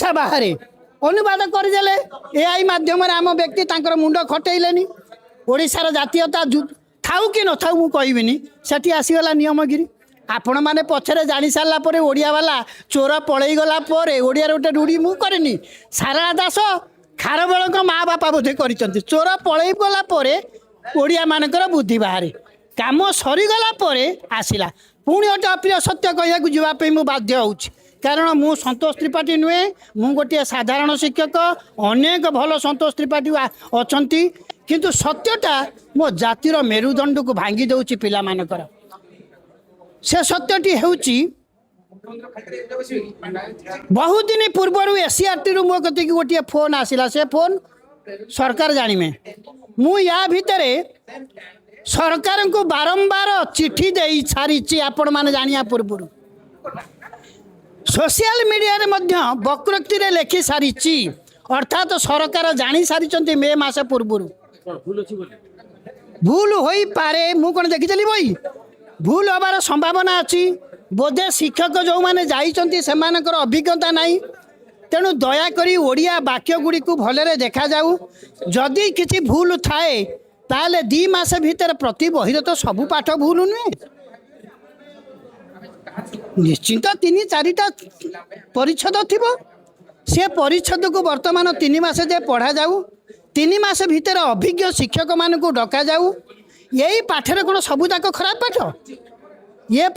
भाषा बाहर अनुवाद करदेले एआई माध्यम आम व्यक्ति तांकर मुंड खटेइलेनी ओडिशार जातीयता थाऊ कि न थाऊ मुझे सेठी आसीगला नियमगिरी आपण मैंने पछरे जानी सारा पर ओडिया वाला चोर पलई गला ओडिया गोटे रूढ़ी मु करनी सारा दास खारबेल माँ बापा बोधे कर चोर पलई गला ओडिया मानकर बुद्धि बाहर काम सरीगला आसला पुणी गोटे अप्रिय सत्य कहूँ जावाई मुझे बाध्य हो कारण मु संतोष त्रिपाठी नुहे मु गोटे साधारण शिक्षक अनेक भल संतोष त्रिपाठी अच्छा किंतु सत्यटा मो जातिर मेरुदंड को भांगी दौची पिला मानकर से सत्यटी होची बहुत दिन पूर्वर एसीआरटी रु मो कति गोटे फोन आसिला से फोन सरकार जानिमे मु या भितरे सरकार को बारंबार चिट्ठी दे सारी आपण माने जानिया पूर्वर सोशल मीडिया रे मध्य वक्रोक्ति रे लिखि सारी अर्थात सरकार जानी सारी मे मास पूर्वर भूल हो पारे मु कौन देखी बई भूल हबार संभावना अच्छी बोधे शिक्षक जो मैंने जाइछंती सेमानकर अभिज्ञता नहीं तेणु दयाकोरी ओडिया वाक्य गुड़ी को भलरे देखा जाऊ जदि किसी भूल थाए ताले 2 मास भीतर प्रति बहिर तो सबू पाठ भूल नुहे निश्चिंत 3-4टा परिच्छद थिबो से परिच्छद को वर्तमान 3 मास जे पढ़ा जाऊ 3 मास भीतर अभिज्ञ शिक्षक मान को डका जाऊ यही पाठरे कौन सबूक खराब पाठ ये